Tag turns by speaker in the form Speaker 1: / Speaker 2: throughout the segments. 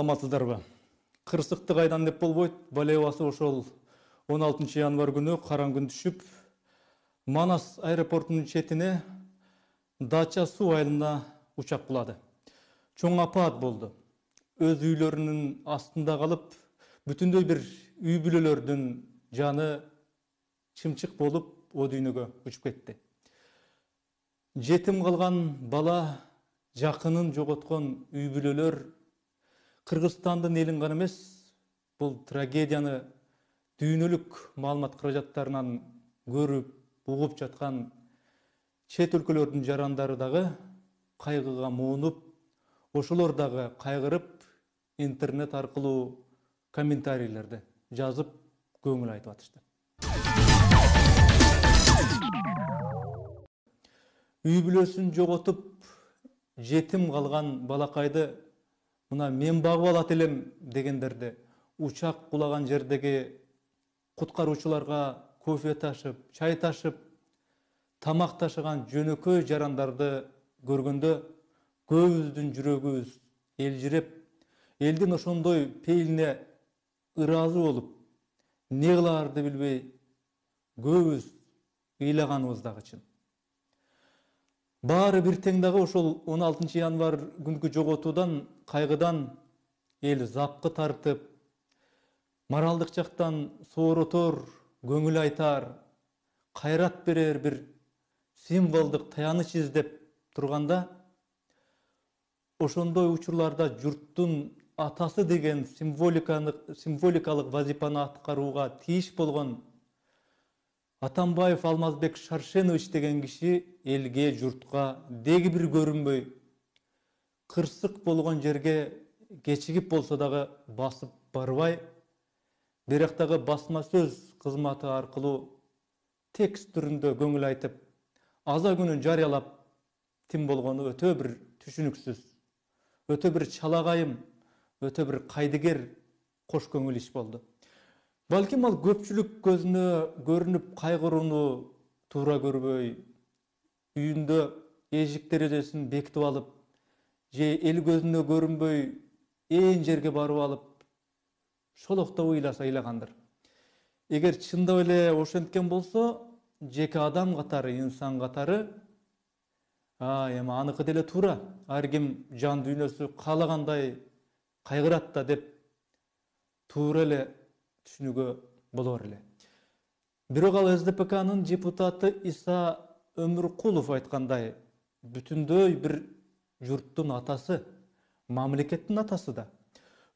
Speaker 1: Саламатсыздарбы? Кырсыкты кайдан деп болбойт. Балебасы ошол 16 январ күнү караңгы түшүп, Манас аэропортунун четине Дача суу айылына учак кулады. Чоң апаат болду. Өз үйлөрүнүн астында калып, бүтүндөй бир үй бүлөлөрдүн жаны чымчык болуп, о дүйнөгө учуп кетти. Жетим калган бала, жакынын жоготкон үй бүлөлөр Кыргызстандын элин гана эмес, бул трагедияны дүйнөлүк маалымат каражаттарынан көрүп, угуп жаткан чет өлкөлөрдүн жарандары дагы кайгыга муунуп, ошолор дагы кайгырып, интернет аркылуу комментарийлерди жазып, көңүл айтып атышты. Үй бүлөсүн жоготуп, жетим калган балакайды мына мен багып алат элем дегендерди учак кулаган жердеги куткаруучуларга кофе ташып, чай ташып, тамак ташыган жөнөкөй жарандарды көргөндө көбүбүздүн жүрөгүбүз элжиреп, элдин ошондой пейилине ыраазы болуп, не кылаарды билбей көбүбүз ыйлаганыбыз дагы чын. Баары бир тең дагы ошол 16 январ күнкү жоготуудан, кайгыдан эл запкы тартып, моралдык жактан сооротор, көңүл айтар, кайрат берер бир символдук таяныч издеп турганда, ошондой учурларда журттун атасы деген символикалык вазифаны аткарууга тийиш болгон Атамбаев Алмазбек Шаршенович деген киши элге, журтка деги бир көрүнбөй, кырсык болгон жерге кечигип болсо дагы басып барбай, бирактагы басма сөз кызматы аркылуу текст түрүндө көңүл айтып, аза күнүн жарыялап тим болгону өтө бир түшүнүксүз, өтө бир чалагайым, өтө бир кайдыгер кош көңүл иш болду. Балким ал көпчүлүк көзүнө көрүнүп кайгырууну туура көрбөй, үйүндө эшик терезесин бекитип алып, же эл көзүнө көрүнбөй ээн жерге барып алып, шолоктоп ыйласа ыйлагандыр. Эгер чындап эле ошенткен болсо, жеке адам катары, инсан катары, эми аныкы деле туура, ар ким жан дүйнөсү каалагандай кайгырат да деп туура эле түшүнүүгө болор эле. Бирок ал СДПКнын депутаты Иса Өмүркулов айткандай, бүтүндөй бир журттун атасы, мамлекеттин атасы да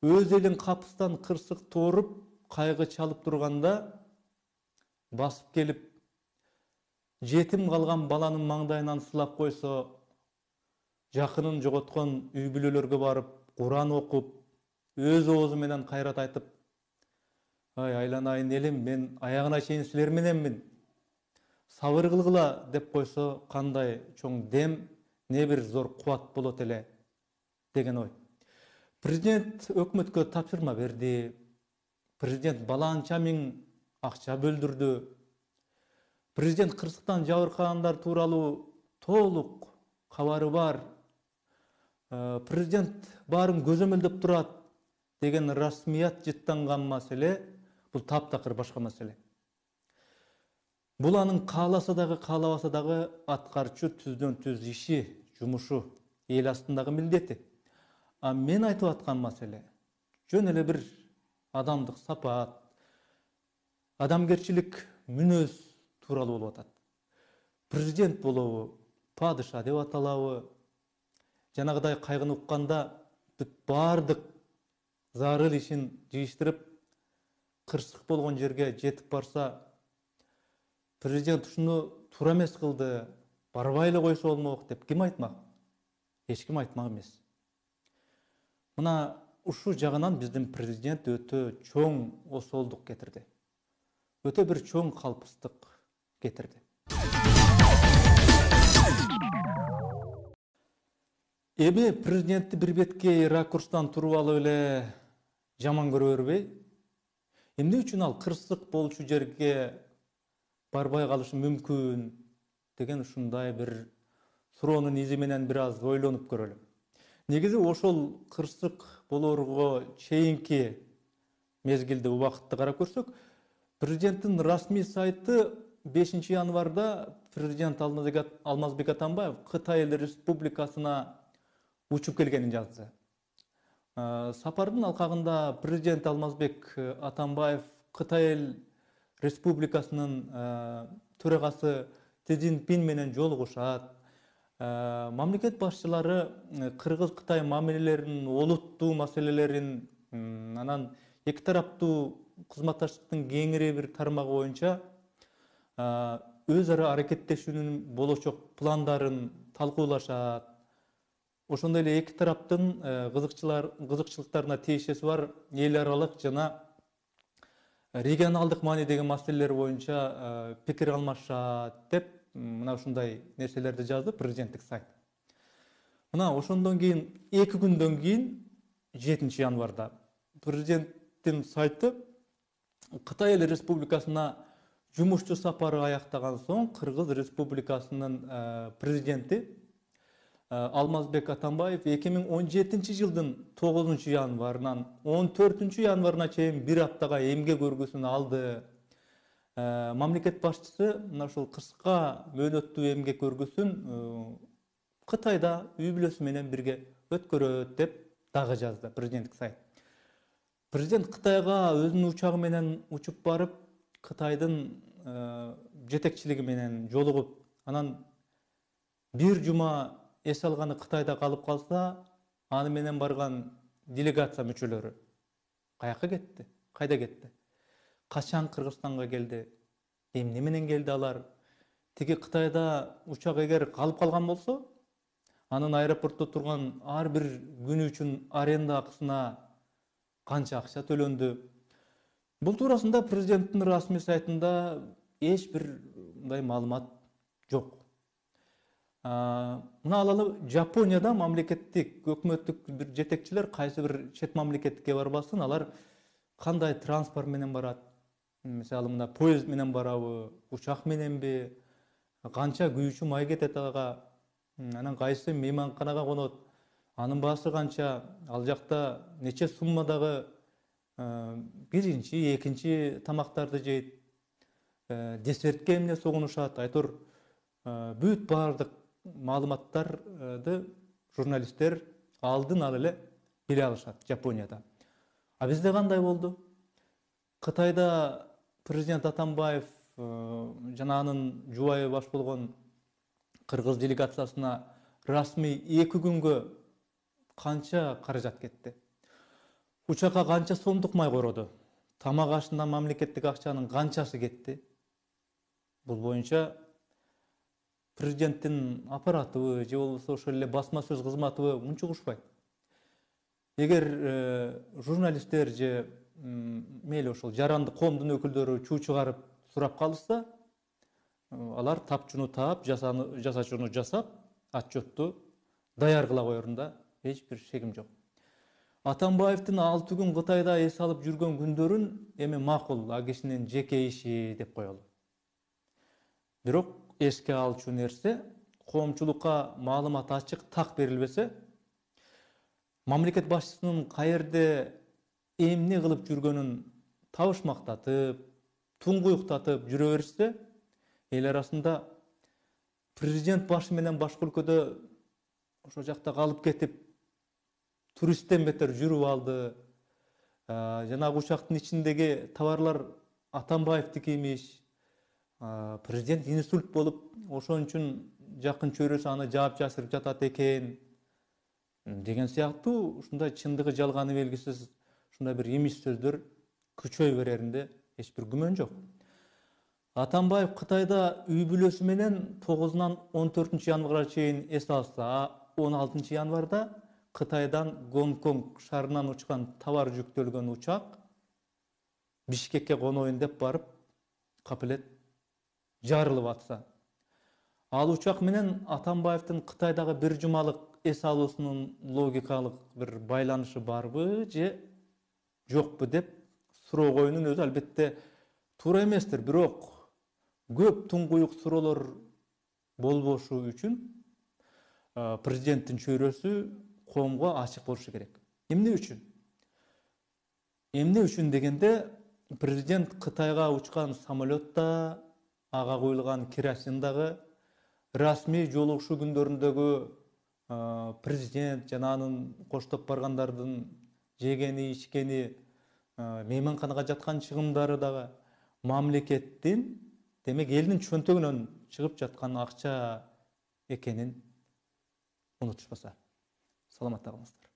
Speaker 1: өз элин капыстан кырсык тооруп, кайгы чалып турганда басып келип, жетим калган баланын маңдайынан сылап койсо, жакынын жоготкон үй бүлөлөргө барып, Куран окуп, өз оозу менен кайрат айтып, айланайын элим, мен аягына чейин силер мененмин, сабыр кылгыла деп койсо, кандай чоң дем, не бир зор кубат болот эле деген ой. Президент өкмөткө тапшырма берди, президент баланча миң акча бөлдүрдү, президент кырсыктан жабыркагандар тууралуу толук кабары бар, президент баарын көзөмөлдөп турат деген расмият жыттанган маселе, бул таптакыр башка маселе. Бул анын кааласа дагы, каалабаса дагы аткарчу түздөн түз иши, жумушу, эл астындагы милдети. А мен айтып аткан маселе жөн эле бир адамдык сапаат, адамгерчилик мүнөз тууралуу болуп атат. Президент болобу, падыша деп аталабы, жанагыдай кайгыны укканда бүт баардык зарыл ишин жыйыштырып, кырсык болгон жерге жетип барса, президент ушуну туура эмес кылды, барбай эле койсо болмок деп ким айтмак? Эч ким айтмак эмес. Мына ушул жагынан биздин президент өтө чоң осолдук кетирди. Өтө бир чоң калпыстык кетирди. Эми президентти бир беткей ракурстан туруп алып эле жаман көрө бербей, эмне үчүн ал кырсык болчу жерге барбай калышы мүмкүн деген ушундай бир суроонун изи менен бир аз ойлонуп көрөлү. Негизи ошол кырсык болоорго чейинки мезгилде убакытты карап көрсөк, президенттин расмий сайты 5 январда президент Алмазбек Атамбаев Кытай Эл Республикасына учуп келгенин жазды. Сапардын алкагында президент Алмазбек Атамбаев Кытай Эл Республикасынын төрагасы Си Цзиньпин менен жолугушат. Мамлекет башчылары Кыргыз-Кытай мамилелеринин олуттуу маселелерин, анан эки тараптуу кызматташтыктын кеңири бир тармагы боюнча өз ара аракеттешүүнүн болочок пландарын талкуулашат. Ошондой эле эки тараптын кызыкчылыктарына тиешеси бар эл аралык жана регионалдык маанидеги маселелер боюнча пикир алмашат деп мына ушундай нерселерди жазды президенттик сайт. Мына ошондон кийин 2 күндөн кийин 7 январда президенттин сайты Кытай Эл Республикасына жумушчу сапары аяктаган соң Кыргыз Республикасынын президенти Алмазбек Атамбаев 2017 жылдын 9 январынан 14 январына чейин бир аптага эмгек өргүсүн алды. Мамлекет башчысы мына ушул кыска мөөнөттүү эмгек өргүсүн Кытайда үй бүлөсү менен бирге өткөрөт деп дагы жазды президенттик сайт. Президент Кытайга өзүнүн учагы менен учуп барып, Кытайдын жетекчилиги менен жолугуп, анан бир жума эс алганы Кытайда калып калса, аны менен барган делегация мүчөлөрү каяка кетти? Кайда кетти? Качан Кыргызстанга келди? Эмне менен келди алар? Тиги Кытайда учак эгер калып калган болсо, анын аэропортто турган ар бир күнү үчүн аренда акысына канча акча төлөндү? Бул туурасында президенттин расмий сайтында эч бир мындай маалымат жок. Мына алалы Жапонияда мамлекеттик, өкмөттүк бир жетекчилер кайсы бир чет мамлекетке барбасын, алар кандай транспорт менен барат? Мисалы мына поезд менен барабы, учак мененби, канча күйүүчү май кетет ага, анан кайсы мейманканага конот, анын баасы канча, ал жакта нече суммадагы биринчи, экинчи тамактарды жейт, десертке эмне согунушат, айтор бүт баардык маалыматтарды журналисттер алдын ала эле биле алышат Жапонияда. А бизде кандай болду? Кытайда президент Атамбаев жана анын жубайы баш болгон Кыргыз делегациясына расмий 2 күнгө канча каражат кетти? Учакка канча сомдук май короду? Тамак ашынан мамлекеттик акчанын канчасы кетти? Бул боюнча президенттин аппаратыбы же болбосо ошол эле басма сөз кызматыбы мунчугушпайт. Эгер журналисттер же мейли ошол жарандык коомдун өкүлдөрү чуу чыгарып сурап калышса, алар тапчуну таап, жасачууну жасап, отчетту даяр кыла коерунда эч бир шегим жок. Атамбаевдин 6 күн Кытайда эс алып жүргөн күндөрүн эми макул, а кишинин жеке иши деп коелу. Бирок эске алчу нерсе, коомчулукка маалымат ачык так берилбесе, мамлекет башчысынын каерде эмне кылып жүргөнүн табышмактатып, туңгуюктатып жүрө беришсе, эл арасында президент башы менен башка өлкөдө ошол жакта калып кетип, туристтен бетер жүрүп алды. Жанагы учактын ичиндеги товарлар Атамбаевдики имиш. Президент инсульт болуп, ошон үчүн жакын чөйрөсү аны жаап жасырып жатат экен деген сыяктуу ушундай чындыгы жалганы белгисиз ушундай бир имиш сөздөр күчөй береринде эч бир күмөн жок. Атамбаев Кытайда үй бүлөсү менен 9-нан 14 январга чейин эс алса, 16 январда Кытайдан Гонконг шаарынан учкан товар жүктөлгөн учак Бишкекке коноюн деп барып, капелет жарылып атса. Ал учак менен Атамбаевдин Кытайдагы бир жумалык эс алуусунун логикалык бир байланышы барбы же жокпу деп суроо коюунун өзү албетте туура эместир. Бирок көп туңгуюк суроолор болбошу үчүн президенттин чөйрөсү коомго ачык болушу керек. Эмне үчүн? Эмне үчүн дегенде, президент Кытайга учкан самолетта, ага куюлган керосин дагы, расмий жолугушуу күндөрүндөгү президент жана анын коштоп баргандардын жегени, ичкени, мейманканага жаткан чыгымдары дагы мамлекеттин, демек элдин чөнтөгүнөн чыгып жаткан акча экенин унутушпаса. Саламатта калыңыздар.